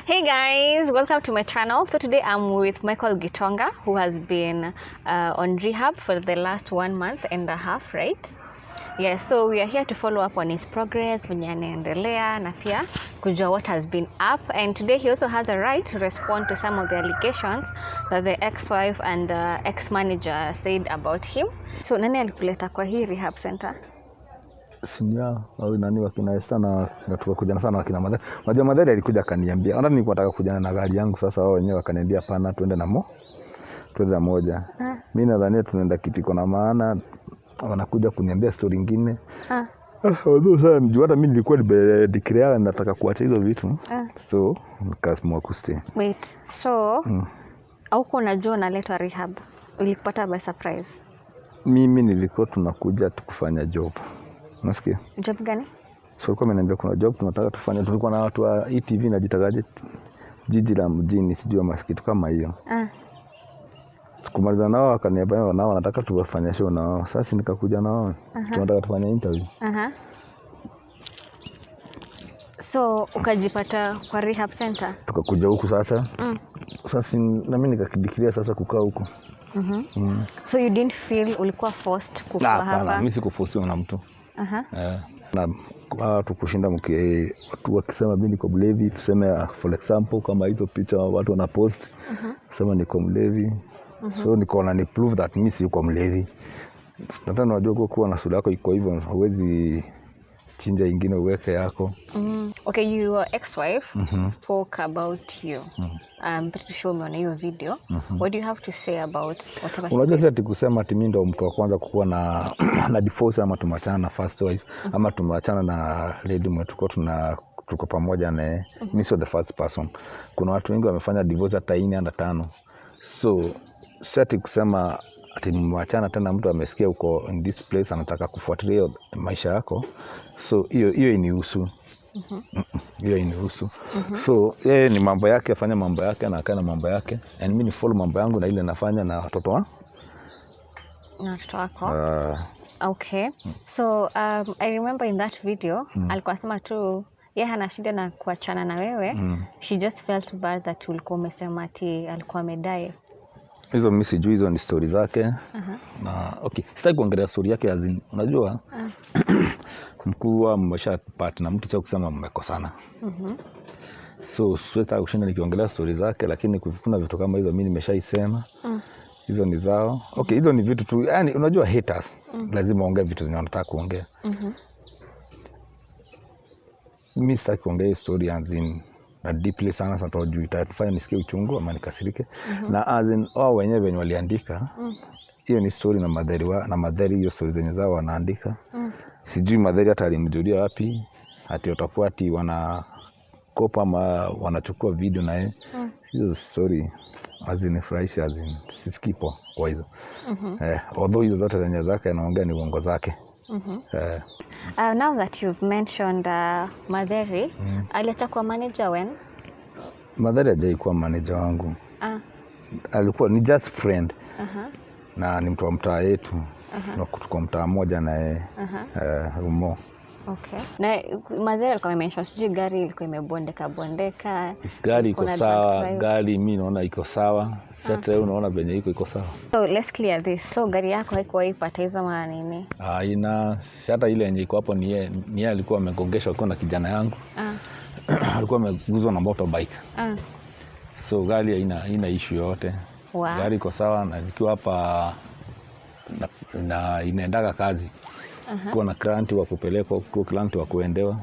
Hey guys, welcome to my channel. So today I'm with Michael Gitonga, who has been on rehab for the last 1 month and a half, right? Yeah, so we are here to follow up on his progress, venye anaendelea na pia kujua what has been up. And today he also has a right to respond to some of the allegations that the ex-wife and the ex-manager said about him. So nani alikuleta kwa hii rehab center? Sinia au nani wakina sana na tukakuja sana wakina Madhari. Unajua Madhari alikuja akaniambia, "Ona nilikuwa nataka kuja na gari yangu sasa wao wenyewe wakaniambia pana twende na moja." Mimi nadhani tunaenda Kitiko na maana wanakuja kuniambia story nyingine. Although sasa mjua hata mimi nilikuwa declare nataka kuacha hizo vitu. So nikaamua kustay. Wait, so hauko unajua unaletwa rehab. Ulipata by surprise? Mimi nilikuwa tunakuja tukufanya job. Unasikia? Job gani? So kwa ameniambia kuna job tunataka tufanye. Tulikuwa na watu wa ETV na jitagaje jiji la mjini sijui ama kitu kama hiyo. Tukumaliza nao akaniambia nao wanataka tufanye show nao. Sasa nikakuja nao. Tunataka tufanye interview. So ukajipata kwa rehab center? Tukakuja huku sasa. Sasa na mimi nikakidikiria sasa kukaa huku. So you didn't feel ulikuwa forced kukaa hapa? Hapana, mimi sikuforsiwa na mtu. Na watu kushinda watu wakisema mimi niko mlevi, tuseme for example kama hizo picha watu wana post kusema niko mlevi. So nikaona ni prove that mimi siko mlevi. Nataka unajua kuwa na sura yako iko hivyo huwezi chinja ingine uweke yako. Okay, your ex-wife spoke about you. I'm pretty sure umeona hiyo video. What do you have to say about whatever? Unajua sasa tukusema ati mimi ndo mtu wa kwanza kukuwa na divorce ama tumachana na first wife ama tumachana na lady mwetu tuko pamoja na mimi so the first person. Kuna watu wengi wamefanya divorce hata 4 na 5. So sasa kusema ati mwachana tena mtu amesikia uko in this place anataka kufuatilia maisha yako. So hiyo inihusu. Hiyo inihusu. So yeye ni mambo yake, afanya mambo yake na akae na mambo yake. And mimi ni follow mambo yangu na ile nafanya na watoto wangu. Na watoto wako? Okay. So I remember in that video alikuwa anasema tu yeye hana shida na kuachana na wewe. She just felt bad that ulikuwa umesema ati alikuwa amedai. Hizo mimi sijui, hizo ni story zake. Na okay, sitaki kuongelea story yake azin. Unajua? Mkuu wa mmeshapata na mtu sio kusema mmekosana. So siwezi kushinda nikiongelea story zake, lakini kuna vitu kama hizo mimi nimeshaisema. Hizo ni zao. Okay, hizo ni vitu tu. Yaani unajua haters lazima waongee vitu zenye wanataka kuongea. Mimi sitaki kuongea story azin na deeply sana sasa juu itatufanya nisikie uchungu ama nikasirike. Na azin wao wenyewe wenye waliandika hiyo ni story na Madhari hiyo story zenye zao wanaandika. Sijui Madhari hata alimjulia wapi ati watakuwa ati wanakopa ama wanachukua video na yeye. Hiyo story azinifurahisha siskipo kwa hizo. Although hizo zote zenye zake anaongea ni uongo zake. Now that you've mentioned Madhari, aliacha kuwa manager when? Madhari hajaikuwa manager wangu. Alikuwa ni just friend. Na ni mtu wa mtaa yetu. Na kutoka mtaa mmoja na yeye. Umo. Okay. Na Madhari alikuwa amention sijui gari ilikuwa imebondeka. Gari iko sawa, gari mimi naona iko sawa. Sasa unaona venye iko sawa. So let's clear this. So gari yako haikuwa ipata hizo maana nini? Hata ile yenye iko hapo ni yeye alikuwa amegongeshwa kwa na kijana yangu. Alikuwa ameguzwa na motorbike. So gari haina issue yote. Gari iko sawa na nikiwa hapa na inaendaga kazi. Kwa na client wa kupelekwa, kwa client wa kuendewa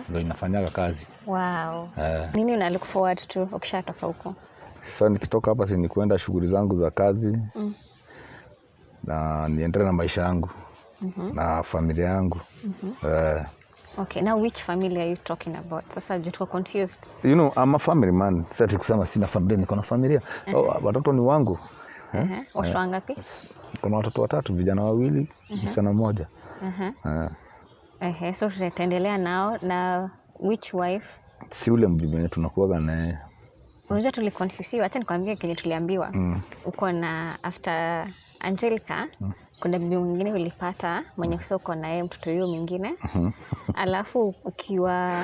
ndio inafanyaga kazi. Wow. Nini una look forward to ukishatoka huko? Sasa nikitoka hapa si ni kwenda shughuli zangu za kazi. Na niendelee na maisha yangu. Na familia yangu. Okay, now which family are you talking about? Sasa tuko confused. You know, I'm a family man. Sasa kusema sina familia, niko na familia. Watoto ni wangu. Watoto wangapi? Kuna watoto 3, vijana 2, msichana 1. So tutaendelea nao na which wife? Si ule mbibi tunakuaga naye. Unajua tuliconfuse, acha nikwambie kile tuliambiwa. Uko na after Angelica, kuna bibi mwingine ulipata mwenye uko na yeye mtoto huyo mwingine. Alafu ukiwa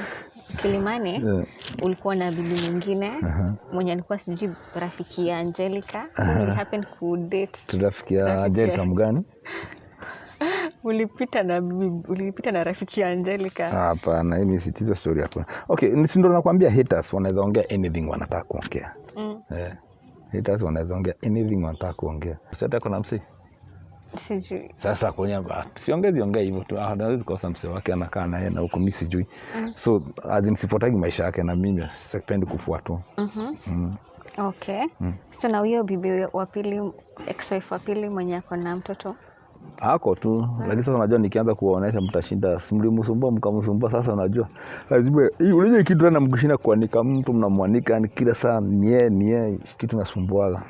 Kilimani ulikuwa na bibi mwingine mwenye alikuwa sijui rafiki ya Angelica. So you happen ku date rafiki ya Angelica mgani? ulipita na rafiki ya Angelica. Hapana, mimi sitizo story hapo. Okay, ndio nakwambia haters wanaweza ongea anything wanataka kuongea. Haters wanaweza ongea anything wanataka kuongea. Sasa kuna msi sijui. Sasa kwenye siongezi ongea hivyo tu. Hawezi kosa mse wake anakaa naye na huko mimi sijui. So as in sifuatagi maisha yake na mimi sipendi kufuatwa. Okay. So na huyo bibi wa pili, ex-wife wa pili mwenye ako na mtoto? Hako tu. Lakini sasa unajua nikianza kuwaonesha mtashinda, mlimsumbua mkamsumbua, sasa unajua. Lazima unajua kitu tena mkishinda kuanika mtu mnamwanika ni kila saa nie kitu nasumbuaga.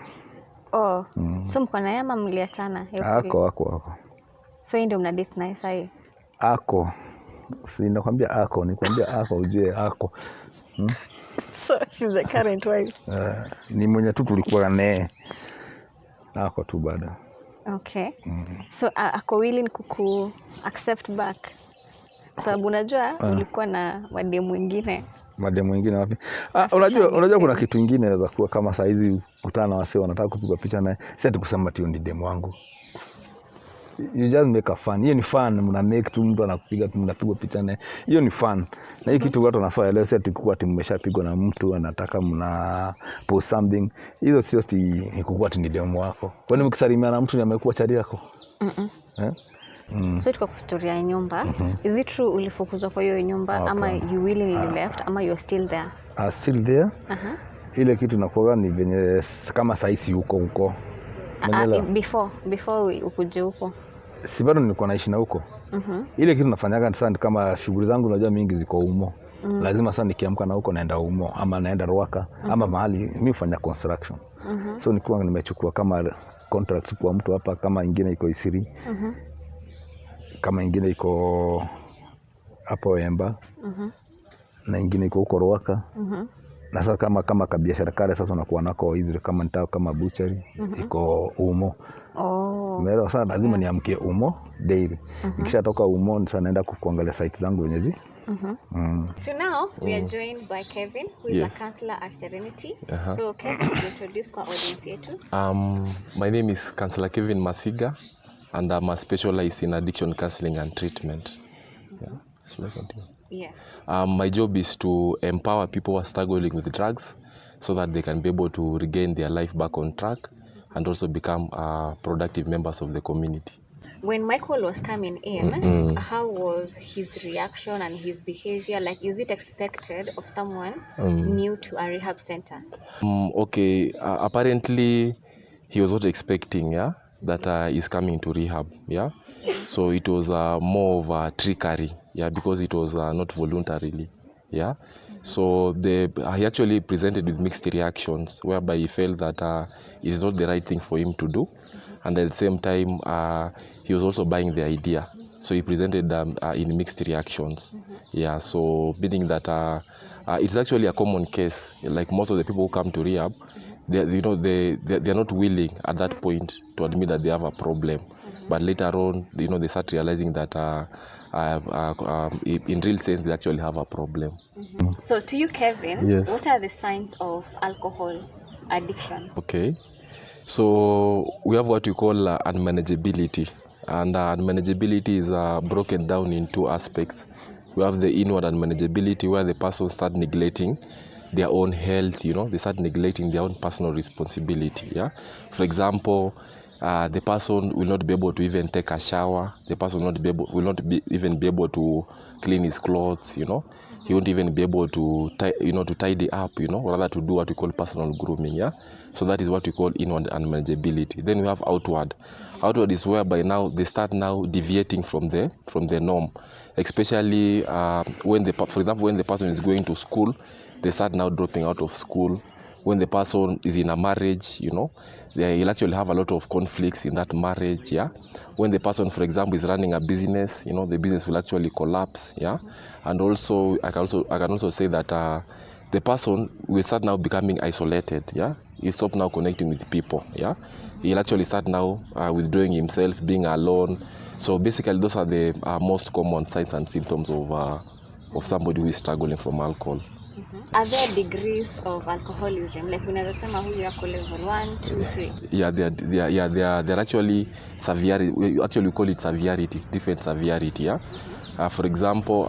So mko naye ama mliachana? Ako. So ndio mna date naye sasa? Ako. Si nakwambia ako, nikwambia ako ujue ako. So she's the current wife. Ni mwenye tu tulikuwa naye. Ako tu bado. Okay. So ako willing kuku accept back? Sababu unajua ulikuwa na mademu mwingine. Mademu mwingine wapi? Unajua kuna kitu kingine inaweza kuwa kama saa hizi kutana na wasee wanataka kupigwa picha naye. Si ati kusema ati ni demu wangu. You just make a fun. Hiyo ni fun, mna make tu mtu anakupiga mnapigwa picha naye. Hiyo ni fun. Na hiyo kitu watu wanafanya leo, si ati kuwa ati mmeshapigwa na mtu anataka mna post something. Hiyo sio ati kuwa ati ni demu wako. Kwani mkisalimia na mtu ni amekuwa chali yako? So tuko kwa story ya nyumba. Is it true ulifukuzwa kwa hiyo nyumba ama you willingly left ama you're still there? Still there. Ile kitu nakuwa ni venye kama saisi huko. Before ukuje huko. Si bado nilikuwa naishi na huko. Ile kitu nafanyaga sana kama shughuli zangu unajua mingi ziko humo. Lazima sana nikiamka na huko naenda humo ama naenda Ruaka ama mahali mimi hufanya construction. So nilikuwa nimechukua kama contract kwa mtu hapa, kama ingine iko Isiri. Kama ingine iko hapo Emba. Na ingine iko huko Ruaka. Na sasa kama kabiashara kale sasa unakuwa nako hizo kama nitao kama butchery iko umo. Mero sasa lazima niamkie umo daily. Nikishatoka umo sasa naenda kuangalia site zangu wenyewe. So now we are joined by Kevin, who is a counselor at Serenity. So Kevin, introduce kwa audience yetu. My name is Counselor Kevin Masiga and I'm a specialist in addiction counseling and treatment. Should I continue? Yes. My job is to empower people who are struggling with drugs so that they can be able to regain their life back on track and also become productive members of the community. When Michael was coming in, how was his reaction and his behavior? Like, is it expected of someone new to a rehab center? Okay, apparently he was not expecting that he's coming to rehab. So it was more of a trickery, because it was not voluntarily. So he actually presented with mixed reactions, whereby he felt that it is not the right thing for him to do, and at the same time he was also buying the idea. So he presented in mixed reactions. So meaning that it's actually a common case. Like most of the people who come to rehab, they're not willing at that point to admit that they have a problem. But later on, they start realizing that in real sense, they actually have a problem. So to you, Kevin, yes. What are the signs of alcohol addiction? Okay. So we have what we call unmanageability. And unmanageability is broken down in two aspects. We have the inward unmanageability, where the person starts neglecting their own health, they start neglecting their own personal responsibility. For example, the person will not be able to even take a shower. The person will not even be able to clean his clothes. He won't even be able to to tidy up. Rather to do what we call personal grooming. So that is what we call inward unmanageability. Then we have outward. Outward is whereby now they start now deviating from the norm, especially for example, when the person is going to school, they start now dropping out of school. When the person is in a marriage, he'll actually have a lot of conflicts in that marriage. When the person, for example, is running a business, the business will actually collapse. And also I can also say that the person will start now becoming isolated. He'll stop now connecting with people. He'll actually start now withdrawing himself, being alone. So basically those are the most common signs and symptoms of of somebody who is struggling from alcohol. Are there degrees of alcoholism? Like unaweza sema huyu yako level 1, 2, 3? Yeah, they're actually severity. We call it severity, different severity. Yeah. For example,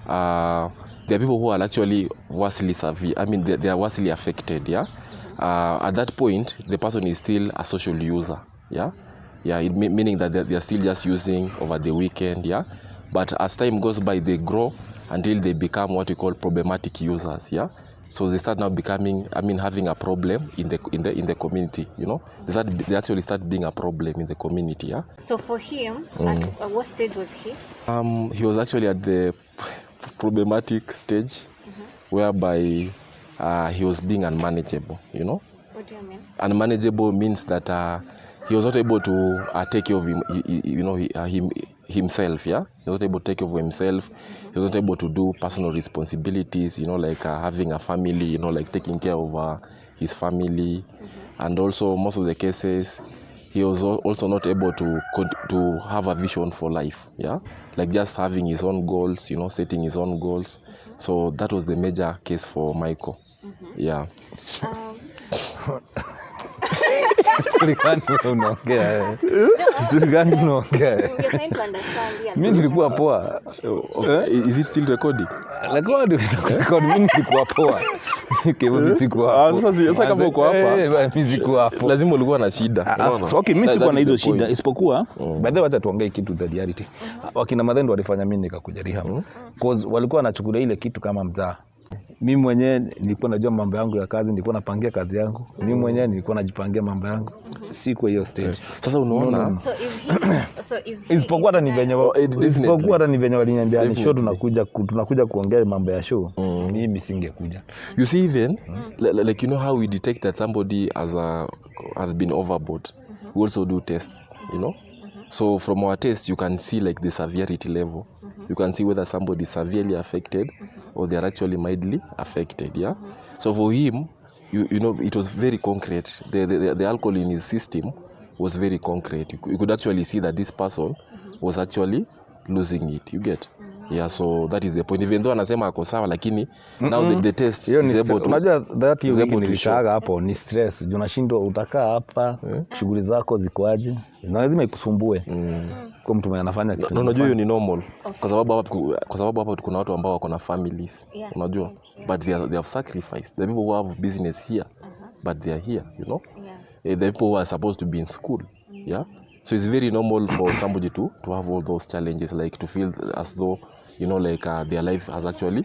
there are people who are actually worstly severe. I mean, they are worstly affected. Yeah. At that point, the person is still a social user. Yeah. Yeah, meaning that they are still just using over the weekend. Yeah. But as time goes by, they grow until they become what we call problematic users. Yeah. So they start now becoming, having a problem in the community. You know, they actually start being a problem in the community. Yeah. So for him, at what stage was he? He was actually at the problematic stage, whereby he was being unmanageable. You know. What do you mean? Unmanageable means that he was not able to take care of himself. Yeah, he was not able to take care of himself. He was not able to do personal responsibilities. You know, like having a family. You know, like taking care of his family, and also most of the cases, he was also not able to have a vision for life. Yeah, like just having his own goals. You know, setting his own goals. So that was the major case for Michael. Yeah. Unaongea kitu gani unaongea? You're trying to understand. Yeah. Mimi nilikuwa poa. Is it still recording? Rekodi mimi nilikuwa poa. Mimi sikuwa hapo. Sasa kama uko hapa, mimi sikuwa hapo. lazima ulikuwa na shida. So, okay, mimi sikuwa na hizo shida isipokuwa baadaye wacha tuongee kitu the reality. Wakina Madhendo walifanya mimi nikakuja Rehab. Cause walikuwa wanachukulia ile kitu kama mzaa. Mimi mwenyewe nilikuwa najua mambo yangu ya kazi, nilikuwa napangia kazi yangu. Mimi mwenyewe nilikuwa najipangia mambo yangu. Siko hiyo stage. Sasa unaona? So is he Isipokuwa hata ni venye waliniambia ni show tunakuja kuongea mambo ya show. Mimi singekuja. You see, even like you know how we detect that somebody has been overboard. We also do tests, you know. So from our tests you can see like the severity level. You can see whether somebody is severely affected or they are actually mildly affected. Yeah. So for him, you know, it was very concrete. The alcohol in his system was very concrete. You could actually see that this person was actually losing it. You get? Yeah, so that is the point. Even though anasema ako sawa, lakini now the test is able to. Unajua that you nilishaaga hapo ni stress. Unashindwa utakaa hapa, shughuli zako zikoaje? Na lazima ikusumbue. Kwa mtu mwenye anafanya kitu. Unajua hiyo ni normal. Kwa sababu hapa kuna watu ambao wako na families. Unajua? But they have sacrificed. The people who have business here, but they are here, you know? The people who are supposed to be in school. Yeah? So it's very normal for somebody to have all those challenges, like to feel as though, you know, like their life has actually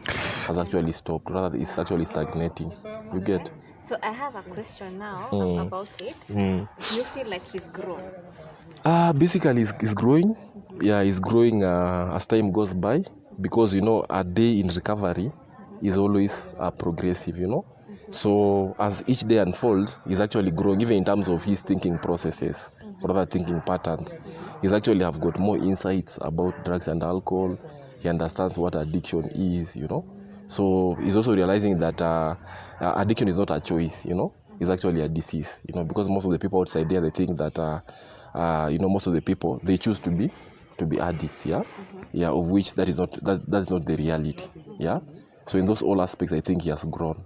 stopped. Rather, it's actually stagnating. You get? So I have a question now about it. Do you feel like he's grown? Basically, he's growing. Yeah, he's growing as time goes by, because you know a day in recovery is always progressive. You know. So as each day unfolds, he's actually growing, even in terms of his thinking processes, or other thinking patterns. He's actually have got more insights about drugs and alcohol. He understands what addiction is, you know. So he's also realizing that addiction is not a choice, you know. It's actually a disease, you know, because most of the people outside there, they think that, you know, most of the people, they choose to be addicts, yeah? Yeah, of which that's not the reality, yeah? So in those all aspects, I think he has grown.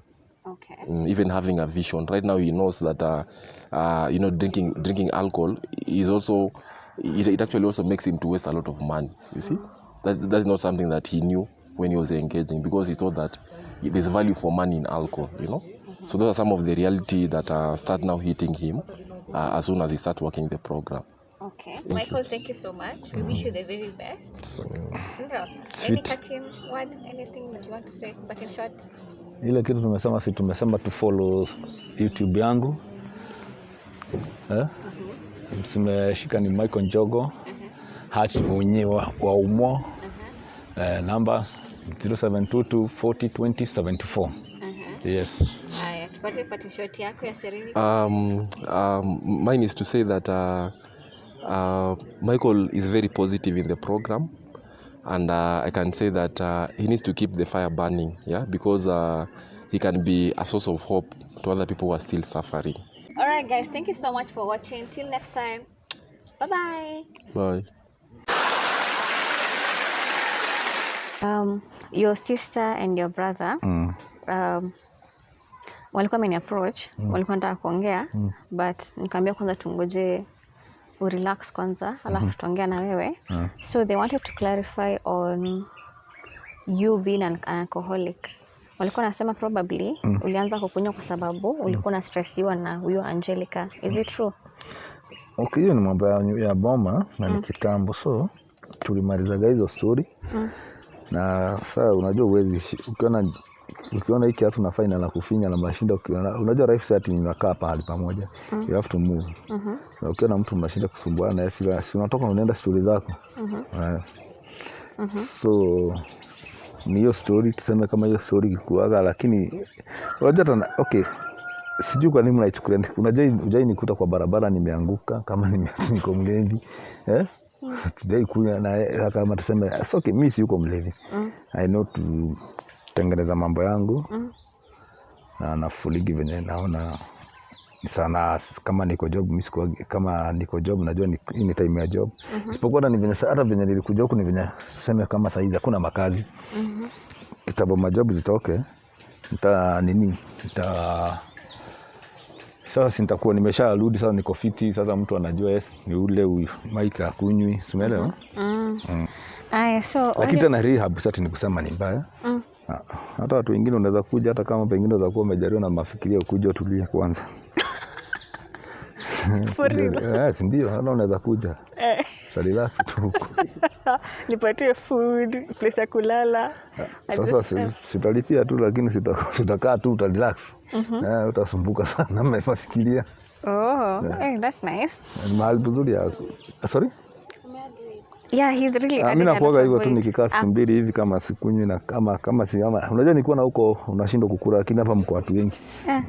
Okay. Even having a vision. Right now he knows that you know, drinking alcohol is also, it actually also makes him to waste a lot of money. You see, that's not something that he knew when he was engaging, because he thought that there's value for money in alcohol. You know, so those are some of the reality that start now hitting him as soon as he starts working the program. Okay, Michael, thank you so much. We wish you the very best. Any cutting word, anything that you want to say, but in short? Ile kitu tumesema tu follow YouTube yangu. Tumeshika ni Michael Njogo. Uhunye wa umo. Number 0722402074. Yes. Haya, tupate pati short yako ya serini. Mine is to say that Michael is very positive in the program. And I can say that he needs to keep the fire burning, yeah, because he can be a source of hope to other people who are still suffering. All right, guys, thank you so much for watching. Till next time, bye-bye. Bye. Your sister and your brother walikuwa meni approach, walikuwa nataka kuongea, but nikamwambia kwanza tungoje urelax kwanza, alafu tutaongea na wewe. So they wanted to clarify on you being an alcoholic. Walikuwa nasema probably ulianza kukunywa kwa sababu ulikuwa na stressiwa na huyo Angelica. Is it true? Okay, hiyo ni mambo ya boma na ni kitambo, so tulimalizaga hizo story. Na sasa unajua uwezi ukiona hiki hatu nafanya na kufinya na mashinda, unajua life set ni nakaa pahali pamoja. You have to move. Na ukiona mtu mnashinda kusumbuana, si unatoka unaenda story zako. So ni hiyo story, tuseme kama hiyo story kikuaga, lakini unajua tena okay, sijui kwa nini mnaichukulia. Unajua nikuta kwa barabara nimeanguka kama niko mlevi. Tudai kunya na kama tuseme okay, mimi si yuko mlevi. I know to tengeneza mambo yangu. Na nafuligi venye naona sana kama niko job, mimi kama niko job najua ni time ya job. Isipokuwa ni venye hata venye nilikuja huku ni venye tuseme kama saa hizi hakuna makazi. Kitambo majob zitoke sasa nitakuwa nimesharudi, sasa niko fiti, sasa mtu anajua yes ni ule huyu Mike akunywi, umeelewa? So lakini tena rehab sasa ni kusema ni mbaya. Hata watu wengine unaweza kuja, hata kama pengine unaweza kuwa umejariwa na mafikirio, kuja utulie kwanza. For real? Yes, ndio, hata unaweza kuja. Relax tu. Nipatie food, place ya kulala. Sasa sitalipia tu, lakini sitakaa tu, utarelax. Utasumbuka sana na mafikiria. That's nice. Mahali pazuri ya sorry? Yeah, he's really mimi nakuaga hivyo tu, nikikaa siku mbili hivi kama sikunywi na kama si unajua nilikuwa na huko unashindwa kukula, lakini hapa mko watu wengi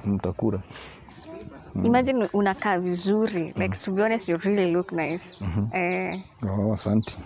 mtakula. Imagine unakaa vizuri, like to be honest you really look nice. Asante.